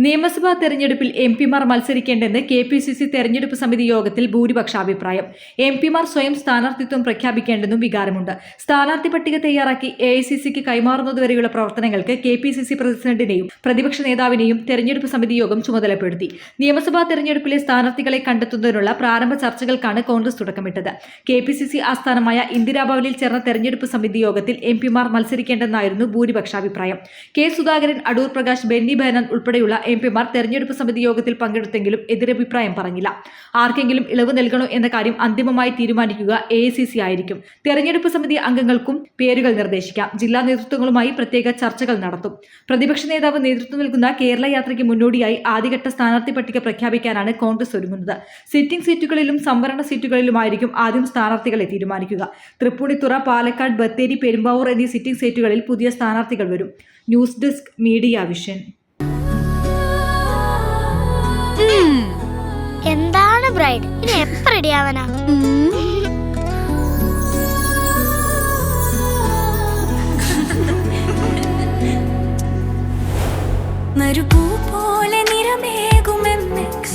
നിയമസഭാ തെരഞ്ഞെടുപ്പിൽ എംപിമാർ മത്സരിക്കേണ്ടെന്ന് KPCC തെരഞ്ഞെടുപ്പ് സമിതി യോഗത്തിൽ ഭൂരിപക്ഷാഭിപ്രായം. എംപിമാർ സ്വയം സ്ഥാനാർത്ഥിത്വം പ്രഖ്യാപിക്കേണ്ടെന്നും വികാരമുണ്ട്. സ്ഥാനാർത്ഥി പട്ടിക തയ്യാറാക്കി AICCക്ക് കൈമാറുന്നതുവരെയുള്ള പ്രവർത്തനങ്ങൾക്ക് KPCC പ്രസിഡന്റിനെയും പ്രതിപക്ഷ നേതാവിനെയും തെരഞ്ഞെടുപ്പ് സമിതി യോഗം ചുമതലപ്പെടുത്തി. നിയമസഭാ തെരഞ്ഞെടുപ്പിലെ സ്ഥാനാർത്ഥികളെ കണ്ടെത്തുന്നതിനുള്ള പ്രാരംഭ ചർച്ചകൾക്കാണ് കോൺഗ്രസ് തുടക്കമിട്ടത്. KPCC ആസ്ഥാനമായ ഇന്ദിരാഭവനിൽ ചേർന്ന തെരഞ്ഞെടുപ്പ് സമിതി യോഗത്തിൽ എംപിമാർ മത്സരിക്കേണ്ടെന്നായിരുന്നു ഭൂരിപക്ഷാഭിപ്രായം. K. സുധാകരൻ, അടൂർ പ്രകാശ്, ബെന്നി ബെഹനാൻ ഉൾപ്പെടെയുള്ള എംപിമാർ തെരഞ്ഞെടുപ്പ് സമിതി യോഗത്തിൽ പങ്കെടുത്തെങ്കിലും എതിരഭിപ്രായം പറഞ്ഞില്ല. ആർക്കെങ്കിലും ഇളവ് നൽകണോ എന്ന കാര്യം അന്തിമമായി തീരുമാനിക്കുക AICC ആയിരിക്കും. തെരഞ്ഞെടുപ്പ് സമിതി അംഗങ്ങൾക്കും പേരുകൾ നിർദ്ദേശിക്കാം. ജില്ലാ നേതൃത്വങ്ങളുമായി പ്രത്യേക ചർച്ചകൾ നടത്തും. പ്രതിപക്ഷ നേതാവ് നേതൃത്വം നൽകുന്ന കേരള യാത്രയ്ക്ക് മുന്നോടിയായി ആദ്യഘട്ട സ്ഥാനാർത്ഥി പട്ടിക പ്രഖ്യാപിക്കാനാണ് കോൺഗ്രസ് ഒരുങ്ങുന്നത്. സിറ്റിംഗ് സീറ്റുകളിലും സംവരണ സീറ്റുകളിലുമായിരിക്കും ആദ്യം സ്ഥാനാർത്ഥികളെ തീരുമാനിക്കുക. തൃപ്പൂണിത്തുറ, പാലക്കാട്, ബത്തേരി, പെരുമ്പാവൂർ എന്നീ സിറ്റിംഗ് സീറ്റുകളിൽ പുതിയ സ്ഥാനാർത്ഥികൾ വരും. News desk, media vision. എന്താണ് ബ്രൈഡ്, ഇനി എപ്പോ റെഡി ആവാനാ? മരുപൂ പോലെ നിറമേകും MX,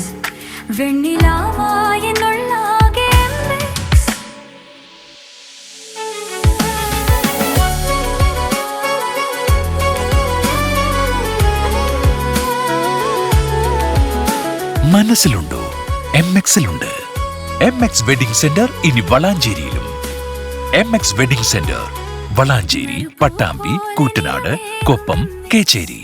വെണ്ണിലാവായ നുള്ളാകെ MX. മനസ്സിലുണ്ടോ? MXലുണ്ട്. MX വെഡിംഗ് സെന്റർ ഇനി വളാഞ്ചേരിയിലും. MX wedding centre Valanchery, Pattambi, Koottanad, Koppam, Kecheri.